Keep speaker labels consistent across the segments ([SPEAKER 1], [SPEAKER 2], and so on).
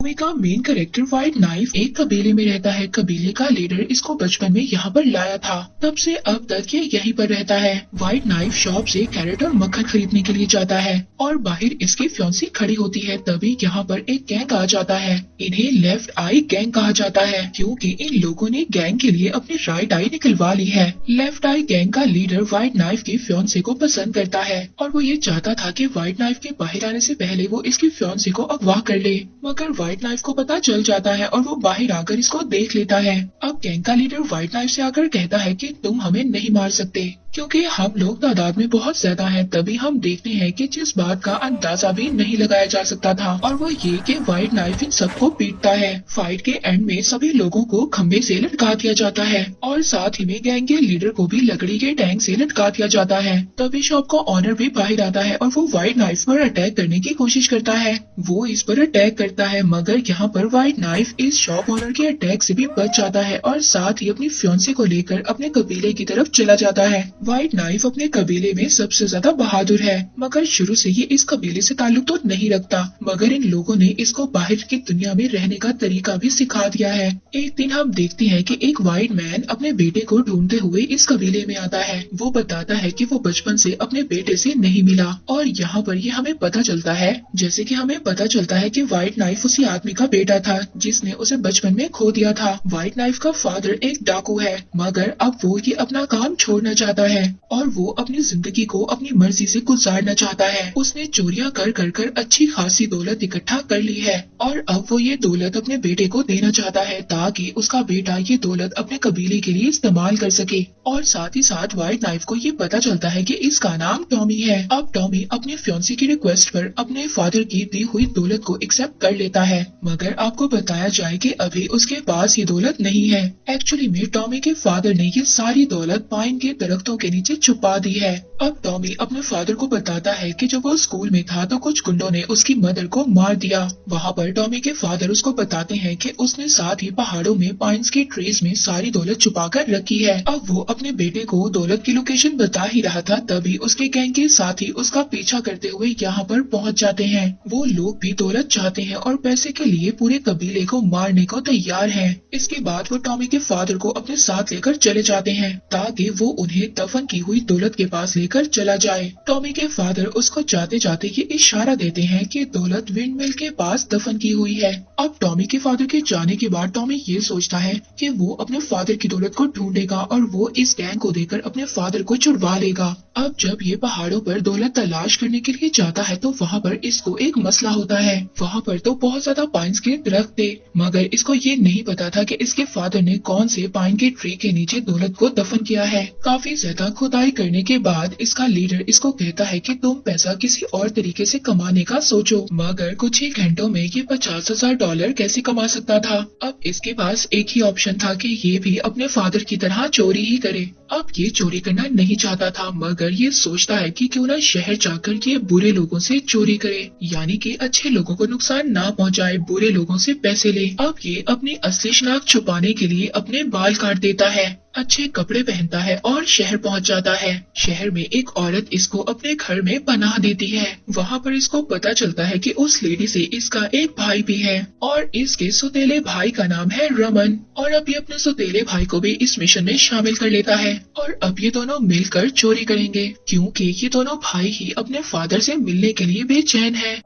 [SPEAKER 1] Movie का main character white knife एक कबीले में रहता है। कबीले का लीडर इसको बचपन में यहाँ पर लाया था। तब से अब तक ये यहीं पर रहता है। व्हाइट नाइफ शॉप से कैरेट और मक्खन खरीदने के लिए जाता है और बाहर इसकी फियांसी खड़ी होती है। तभी यहाँ पर एक गैंग आ जाता है। इन्हें लेफ्ट आई गैंग कहा जाता है क्योंकि इन लोगों ने गैंग के लिए अपनी राइट आई निकलवा ली है। लेफ्ट आई गैंग का लीडर व्हाइट नाइफ की फियांसी को पसंद करता है और वो ये चाहता था कि व्हाइट नाइफ के बाहर आने से पहले वो इसकी फियांसी को अगवा कर ले, मगर व्हाइट नाइफ को पता चल जाता है और वो बाहर आकर इसको देख लेता है। अब गैंग का लीडर व्हाइट नाइफ से आकर कहता है कि तुम हमें नहीं मार सकते क्योंकि हम लोग तादाद में बहुत ज्यादा हैं। तभी हम देखते हैं कि जिस बात का अंदाजा भी नहीं लगाया जा सकता था और वो ये कि व्हाइट नाइफ इन सबको पीटता है। फाइट के एंड में सभी लोगों को खंबे से लटका दिया जाता है और साथ ही में गैंग के लीडर को भी लकड़ी के टैंक से लटका दिया जाता है। तभी शॉप का ऑनर भी बाहर आता है और वो व्हाइट नाइफ पर अटैक करने की कोशिश करता है। वो इस पर अटैक करता है मगर यहाँ पर व्हाइट नाइफ इस शॉप ऑनर के अटैक से भी बच जाता है और साथ ही अपनी फियांसी को लेकर अपने कबीले की तरफ चला जाता है। व्हाइट नाइफ अपने कबीले में सबसे ज्यादा बहादुर है मगर शुरू से ये इस कबीले से ताल्लुक तो नहीं रखता, मगर इन लोगों ने इसको बाहर की दुनिया में रहने का तरीका भी सिखा दिया है। एक दिन हम देखते हैं कि एक व्हाइट मैन अपने बेटे को ढूंढते हुए इस कबीले में आता है। वो बताता है कि वो बचपन से अपने बेटे से नहीं मिला और यहाँ पर ये हमें पता चलता है, जैसे कि हमें पता चलता है कि व्हाइट नाइफ उसी आदमी का बेटा था जिसने उसे बचपन में खो दिया था। व्हाइट नाइफ का फादर एक डाकू है मगर अब वो ये अपना काम छोड़ना चाहता है और वो अपनी जिंदगी को अपनी मर्जी से गुजारना चाहता है। उसने चोरियां कर कर अच्छी खासी दौलत इकट्ठा कर ली है और अब वो ये दौलत अपने बेटे को देना चाहता है ताकि उसका बेटा ये दौलत अपने कबीले के लिए इस्तेमाल कर सके। और साथ ही साथ व्हाइट नाइफ को ये पता चलता है कि इसका नाम टॉमी है। अब टॉमी अपनी फियांसी की रिक्वेस्ट पर अपने फादर की दी हुई दौलत को एक्सेप्ट कर लेता है, मगर आपको बताया जाए कि अभी उसके पास ये दौलत नहीं है। एक्चुअली में टॉमी के फादर ने ये सारी दौलत पाइन के दरख्तों के नीचे छुपा दी है। अब टॉमी अपने फादर को बताता है कि जब वो स्कूल में था तो कुछ गुंडों ने उसकी मदर को मार दिया। वहाँ पर टॉमी के फादर उसको बताते हैं कि उसने साथ ही पहाड़ों में पाइन्स के ट्रीज में सारी दौलत छुपा कर रखी है। अब वो अपने बेटे को दौलत की लोकेशन बता ही रहा था तभी उसके गैंग के साथी उसका पीछा करते हुए यहाँ पर पहुँच जाते हैं। वो लोग भी दौलत चाहते हैं और पैसे के लिए पूरे कबीले को मारने को तैयार है। इसके बाद वो टॉमी के फादर को अपने साथ लेकर चले जाते हैं ताकि वो उन्हें दफन की हुई दौलत के पास लेकर चला जाए। टॉमी के फादर उसको जाते जाते ये इशारा देते हैं कि दौलत विंडमिल के पास दफन की हुई है। अब टॉमी के फादर के जाने के बाद टॉमी ये सोचता है कि वो अपने फादर की दौलत को ढूंढेगा और वो इस गैंग को देकर अपने फादर को छुड़वा लेगा। अब जब ये पहाड़ों पर दौलत तलाश करने के लिए जाता है तो वहाँ पर इसको एक मसला होता है। वहाँ पर तो बहुत ज्यादा पाइन्स के दरख्त थे मगर इसको ये नहीं पता था कि इसके फादर ने कौन से पाइन के ट्री के नीचे दौलत को दफन किया है। काफी ज्यादा खुदाई करने के बाद इसका लीडर इसको कहता है कि तुम पैसा किसी और तरीके से कमाने का सोचो, मगर कुछ ही घंटों में ये $50,000 कैसे कमा सकता था। अब इसके पास एक ही ऑप्शन था कि ये भी अपने फादर की तरह चोरी ही करे। अब ये चोरी करना नहीं चाहता था मगर ये सोचता है कि क्यों ना शहर जाकर ये बुरे लोगों से चोरी करे, यानी कि अच्छे लोगों को नुकसान ना पहुंचाए, बुरे लोगों से पैसे ले। अब ये अपनी असली शनाख्त छुपाने के लिए अपने बाल काट देता है, अच्छे कपड़े पहनता है और शहर पहुंच जाता है। शहर में एक औरत इसको अपने घर में पनाह देती है। वहाँ पर इसको पता चलता है कि उस लेडी से इसका एक भाई भी है और इसके सौतेले भाई का नाम है रमन। और अब ये अपने सौतेले भाई को भी इस मिशन में शामिल कर लेता है और अब ये दोनों मिलकर चोरी करेंगे क्योंकि ये दोनों भाई ही अपने फादर से मिलने के लिए बेचैन है।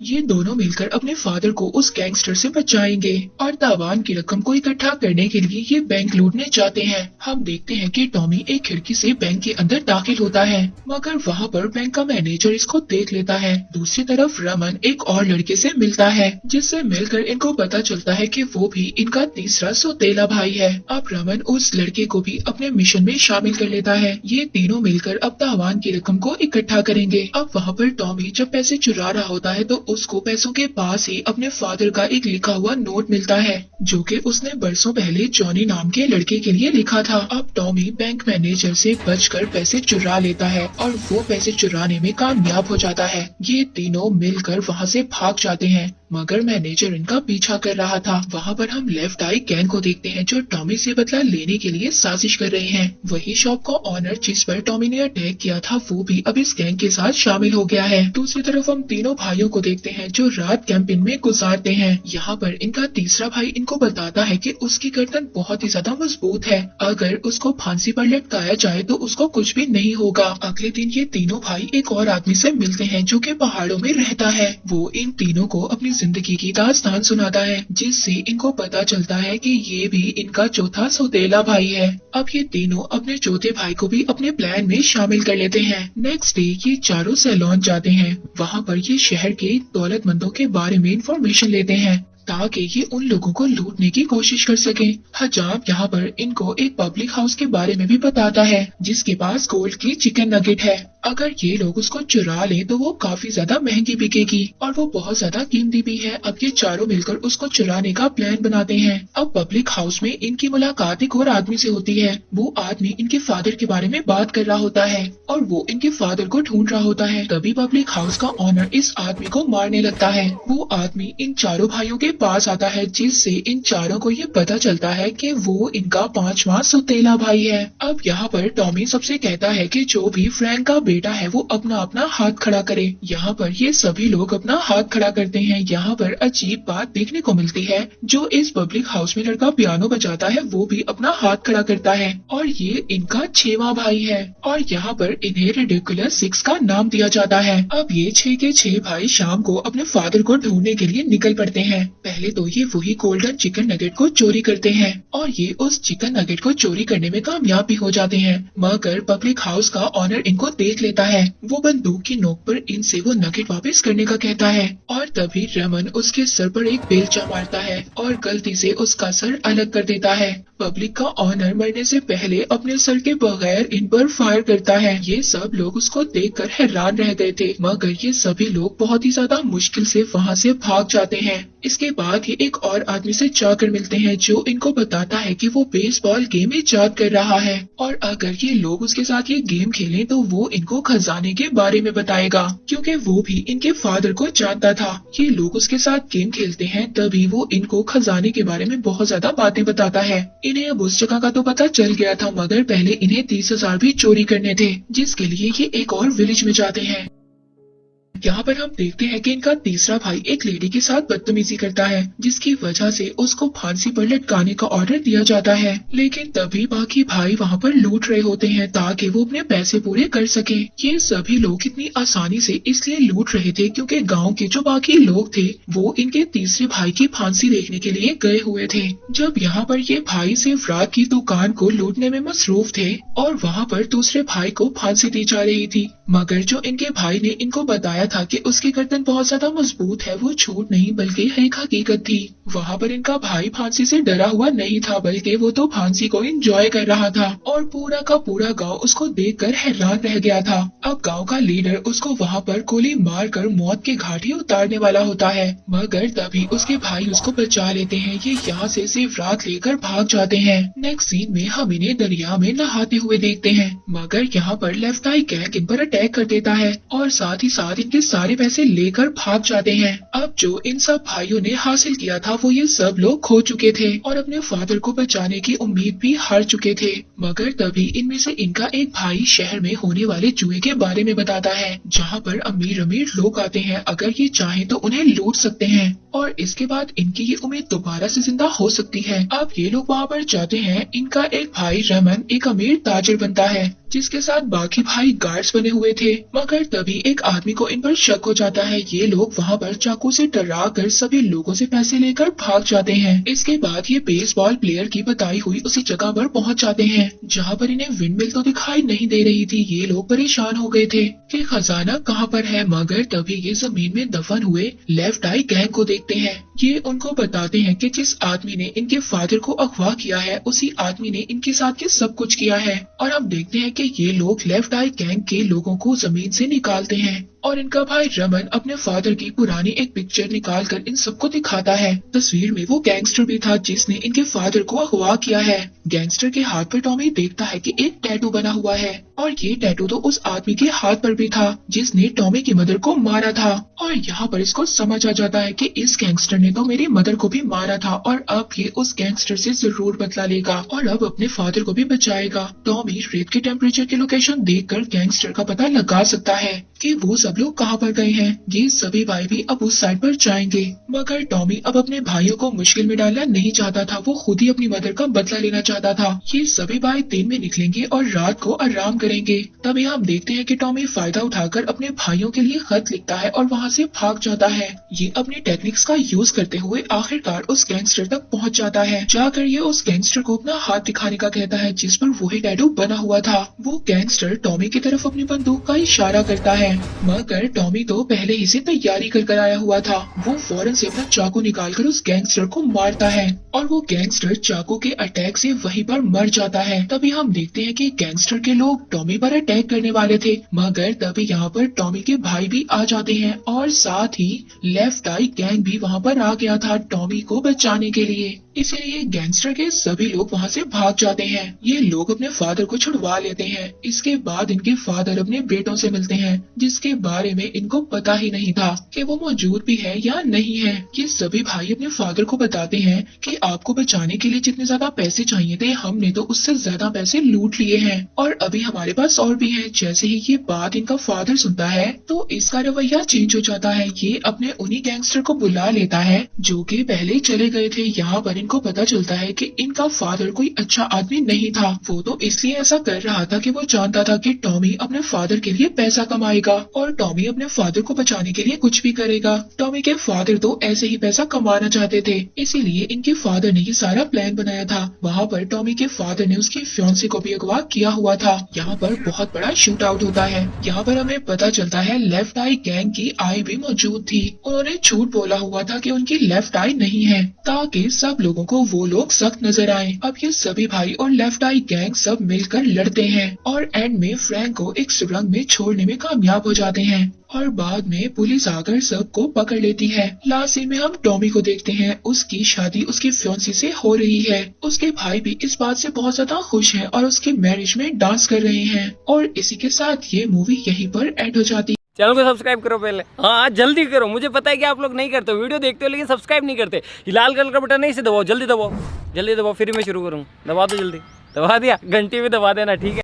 [SPEAKER 1] ये दोनों मिलकर अपने फादर को उस गैंगस्टर से बचाएंगे और तावान की रकम को इकट्ठा करने के लिए ये बैंक लूटने जाते हैं। हम देखते हैं कि टॉमी एक खिड़की से बैंक के अंदर दाखिल होता है मगर वहाँ पर बैंक का मैनेजर इसको देख लेता है। दूसरी तरफ रमन एक और लड़के से मिलता है जिससे मिलकर इनको पता चलता है कि वो भी इनका तीसरा सौतेला भाई है। अब रमन उस लड़के को भी अपने मिशन में शामिल कर लेता है। ये तीनों मिलकर अब तावान की रकम को इकट्ठा करेंगे। अब वहाँ पर टॉमी जब पैसे चुरा रहा होता है तो उसको पैसों के पास ही अपने फादर का एक लिखा हुआ नोट मिलता है जो कि उसने बरसों पहले जॉनी नाम के लड़के के लिए लिखा था। अब टॉमी बैंक मैनेजर से बचकर पैसे चुरा लेता है और वो पैसे चुराने में कामयाब हो जाता है। ये तीनों मिलकर वहाँ से भाग जाते हैं मगर मैनेजर इनका पीछा कर रहा था। वहाँ पर हम लेफ्ट आई गैंग को देखते हैं जो टॉमी से बदला लेने के लिए साजिश कर रहे हैं। वही शॉप का ऑनर जिस पर टॉमी ने अटैक किया था वो भी अब इस गैंग के साथ शामिल हो गया है। दूसरी तरफ हम तीनों भाइयों को देखते हैं जो रात कैंपिंग में गुजारते हैं। यहाँ पर इनका तीसरा भाई इनको बताता है कि उसकी गर्दन बहुत ही ज्यादा मजबूत है, अगर उसको फांसी पर लटकाया जाए तो उसको कुछ भी नहीं होगा। अगले दिन ये तीनों भाई एक और आदमी से मिलते हैं जो कि पहाड़ों में रहता है। वो इन तीनों को अपनी जिंदगी की दास्तान सुनाता है जिससे इनको पता चलता है कि ये भी इनका चौथा सौतेला भाई है। अब ये तीनों अपने चौथे भाई को भी अपने प्लान में शामिल कर लेते हैं। नेक्स्ट डे ये चारों सैलून जाते हैं। वहाँ पर ये शहर के दौलतमंदों के बारे में इंफॉर्मेशन लेते हैं ताकि ये उन लोगों को लूटने की कोशिश कर सके। हजाब यहाँ पर इनको एक पब्लिक हाउस के बारे में भी बताता है जिसके पास गोल्ड की चिकन नगेट है। अगर ये लोग उसको चुरा लें तो वो काफी ज्यादा महंगी बिकेगी और वो बहुत ज्यादा कीमती भी है। अब ये चारों मिलकर उसको चुराने का प्लान बनाते हैं। अब पब्लिक हाउस में इनकी मुलाकात एक और आदमी से होती है। वो आदमी इनके फादर के बारे में बात कर रहा होता है और वो इनके फादर को ढूंढ रहा होता है। तभी पब्लिक हाउस का ऑनर इस आदमी को मारने लगता है। वो आदमी इन चारों भाइयों के पास आता है जिससे इन चारों को ये पता चलता है कि वो इनका पांचवा सौतेला भाई है। अब यहाँ पर टॉमी सबसे कहता है कि जो भी फ्रैंक का बेटा है वो अपना अपना हाथ खड़ा करे। यहाँ पर ये सभी लोग अपना हाथ खड़ा करते हैं। यहाँ पर अजीब बात देखने को मिलती है, जो इस पब्लिक हाउस में लड़का पियानो बजाता है वो भी अपना हाथ खड़ा करता है और ये इनका छठवां भाई है। और यहाँ पर इन्हें रिडिकुलस 6 का नाम दिया जाता है। अब ये 6 के 6 भाई शाम को अपने फादर को ढूंढने के लिए निकल पड़ते हैं। पहले तो ये वही गोल्डन चिकन नगेट को चोरी करते हैं और ये उस चिकन नगेट को चोरी करने में कामयाब भी हो जाते हैं। मगर पब्लिक हाउस का ऑनर इनको देख लेता है। वो बंदूक की नोक पर इनसे वो नगेट वापस करने का कहता है और तभी रमन उसके सर पर एक बेलचा मारता है और गलती से उसका सर अलग कर देता है। पब्लिक का ऑनर मरने से पहले अपने सर के बगैर इन पर फायर करता है। ये सब लोग उसको देखकर हैरान रह गए थे, मगर ये सभी लोग बहुत ही ज्यादा मुश्किल से वहाँ से भाग जाते हैं। इसके बाद ये एक और आदमी से जाकर मिलते हैं जो इनको बताता है कि वो बेसबॉल गेम इजाद कर रहा है और अगर ये लोग उसके साथ ये गेम खेलें तो वो इनको खजाने के बारे में बताएगा, क्योंकि वो भी इनके फादर को जानता था। ये लोग उसके साथ गेम खेलते हैं तभी वो इनको खजाने के बारे में बहुत ज्यादा बातें बताता है। इन्हें अब उस जगह का तो पता चल गया था, मगर पहले इन्हें 30,000 भी चोरी करने थे, जिसके लिए ये एक और विलेज में जाते हैं। यहाँ पर हम देखते हैं कि इनका तीसरा भाई एक लेडी के साथ बदतमीजी करता है जिसकी वजह से उसको फांसी पर लटकाने का ऑर्डर दिया जाता है। लेकिन तभी बाकी भाई वहाँ पर लूट रहे होते हैं ताकि वो अपने पैसे पूरे कर सके। ये सभी लोग इतनी आसानी से इसलिए लूट रहे थे क्योंकि गांव के जो बाकी लोग थे वो इनके तीसरे भाई की फांसी देखने के लिए गए हुए थे। जब यहाँ पर ये भाई सिर्फ रात की दुकान को लूटने में मसरूफ थे और वहाँ पर दूसरे भाई को फांसी दी जा रही थी, मगर जो इनके भाई ने इनको बताया था कि उसकी गर्दन बहुत ज्यादा मजबूत है वो झूठ नहीं बल्कि एक हकीकत थी। वहाँ पर इनका भाई फांसी से डरा हुआ नहीं था बल्कि वो तो फांसी को एंजॉय कर रहा था और पूरा का पूरा गांव उसको देखकर हैरान रह गया था। अब गांव का लीडर उसको वहाँ पर गोली मारकर मौत के घाटी उतारने वाला होता है, मगर तभी उसके भाई उसको बचा लेते हैं। ये यहाँ से सिर्फ रात लेकर भाग जाते हैं। नेक्स्ट सीन में हम इन्हें दरिया में नहाते हुए देखते हैं, मगर यहाँ पर लेफ्ट आई गैंग इन पर अटैक कर देता है और साथ ही साथ इनके सारे पैसे लेकर भाग जाते हैं। अब जो इन सब भाइयों ने हासिल किया था वो ये सब लोग खो चुके थे और अपने फादर को बचाने की उम्मीद भी हार चुके थे। मगर तभी इनमें से इनका एक भाई शहर में होने वाले जुए के बारे में बताता है जहाँ पर अमीर अमीर लोग आते हैं, अगर ये चाहें तो उन्हें लूट सकते हैं और इसके बाद इनकी ये उम्मीद दोबारा से जिंदा हो सकती है। अब ये लोग वहाँ पर जाते हैं। इनका एक भाई रमन एक अमीर ताजिर बनता है जिसके साथ बाकी भाई गार्ड्स बने हुए थे, मगर तभी एक आदमी को इन पर शक हो जाता है। ये लोग वहाँ पर चाकू से डरा कर सभी लोगों से पैसे लेकर भाग जाते हैं। इसके बाद ये बेसबॉल प्लेयर की बताई हुई उसी जगह पर पहुँच जाते हैं जहाँ पर इन्हें विंडमिल तो दिखाई नहीं दे रही थी। ये लोग परेशान हो गए थे कि खजाना कहाँ पर है, मगर तभी ये जमीन में दफन हुए लेफ्ट आई गैंग को देखते हैं। ये उनको बताते हैं कि जिस आदमी ने इनके फादर को अगवा किया है उसी आदमी ने इनके साथ ये सब कुछ किया है। और हम देखते हैं कि ये लोग लेफ्ट आई गैंग के लोगों को जमीन से निकालते हैं और इनका भाई रमन अपने फादर की पुरानी एक पिक्चर निकाल कर इन सबको दिखाता है। तस्वीर में वो गैंगस्टर भी था जिसने इनके फादर को अगवा किया है। गैंगस्टर के हाथ पर टॉमी देखता है कि एक टैटू बना हुआ है और ये टैटू तो उस आदमी के हाथ पर भी था जिसने टॉमी की मदर को मारा था। और यहाँ पर इसको समझ आ जाता है कि इस गैंगस्टर ने तो मेरी मदर को भी मारा था और अब ये उस गैंगस्टर से जरूर बदला लेगा और अब अपने फादर को भी बचाएगा। टॉमी रेत के टेम्परेचर की लोकेशन देखकर गैंगस्टर का पता लगा सकता है कि वो सब लोग कहाँ पर गए हैं। ये सभी भाई भी अब उस साइड पर जाएंगे, मगर टॉमी अब अपने भाइयों को मुश्किल में डालना नहीं चाहता था। वो खुद ही अपनी मदर का बदला लेना चाहता था। ये सभी भाई दिन में निकलेंगे और रात को आराम करेंगे। तभी हम देखते हैं कि टॉमी फायदा उठाकर अपने भाइयों के लिए खत लिखता है और वहाँ से भाग जाता है। ये अपनी टेक्निक्स का यूज करते हुए आखिरकार उस गैंगस्टर तक पहुँच जाता है। जाकर ये उस गैंगस्टर को अपना हाथ दिखाने का कहता है जिस पर वही टैटू बना हुआ था। वो गैंगस्टर टॉमी की तरफ अपनी बंदूक का इशारा करता है, मगर टॉमी तो पहले ही से तैयारी कर आया हुआ था। वो फौरन से अपना चाकू निकालकर उस गैंगस्टर को मारता है और वो गैंगस्टर चाकू के अटैक से वहीं पर मर जाता है। तभी हम देखते हैं कि गैंगस्टर के लोग टॉमी पर अटैक करने वाले थे, मगर तभी यहाँ पर टॉमी के भाई भी आ जाते हैं और साथ ही लेफ्ट आई गैंग भी वहाँ पर आ गया था टॉमी को बचाने के लिए। इसलिए गैंगस्टर के सभी लोग वहाँ से भाग जाते हैं। ये लोग अपने फादर को छुड़वा लेते हैं। इसके बाद इनके फादर अपने बेटों से मिलते हैं जिसके बारे में इनको पता ही नहीं था कि वो मौजूद भी है या नहीं है। ये सभी भाई अपने फादर को बताते हैं कि आपको बचाने के लिए जितने ज्यादा पैसे चाहिए थे हमने तो उससे ज्यादा पैसे लूट लिए हैं और अभी हमारे पास और भी है। जैसे ही ये बात इनका फादर सुनता है तो इसका रवैया चेंज हो जाता है। ये अपने उन्हीं गैंगस्टर को बुला लेता है जो कि पहले चले गए थे। यहाँ पर इनको पता चलता है कि इनका फादर कोई अच्छा आदमी नहीं था। वो तो इसलिए ऐसा कर रहा था कि वो जानता था कि टॉमी अपने फादर के लिए पैसा कमाएगा और टॉमी अपने फादर को बचाने के लिए कुछ भी करेगा। टॉमी के फादर तो ऐसे ही पैसा कमाना चाहते थे, इसीलिए इनके फादर ने ये सारा प्लान बनाया था। वहाँ पर टॉमी के फादर ने उसकी फियांसी को भी अगवा किया हुआ था। यहाँ पर बहुत बड़ा शूट आउट होता है। यहाँ पर हमें पता चलता है लेफ्ट आई गैंग की आई भी मौजूद थी। उन्होंने झूठ बोला हुआ था कि उनकी लेफ्ट आई नहीं है ताकि सब लोगों को वो लोग सख्त नजर आए। अब ये सभी भाई और लेफ्ट आई गैंग सब मिलकर लड़ते हैं और एंड में फ्रैंक को एक सुरंग में छोड़ने में कामयाब हो जाते हैं और बाद में पुलिस आकर सबको पकड़ लेती है। लास्ट सीन में हम टॉमी को देखते हैं। उसकी शादी उसकी फियांसी से हो रही है। उसके भाई भी इस बात से बहुत ज्यादा खुश हैं और उसके मैरिज में डांस कर रहे हैं और इसी के साथ ये मूवी यहीं पर एंड हो जाती है।
[SPEAKER 2] चैनल को सब्सक्राइब करो पहले, हाँ जल्दी करो। मुझे पता है कि आप लोग नहीं करते, वीडियो देखते हो लेकिन सब्सक्राइब नहीं करते। ये लाल कलर का बटन नहीं, इसे दबाओ, जल्दी दबाओ, जल्दी दबाओ, फिर मैं शुरू करूँ। दबा दो जल्दी, दबा दिया, घंटी भी दबा देना, ठीक है।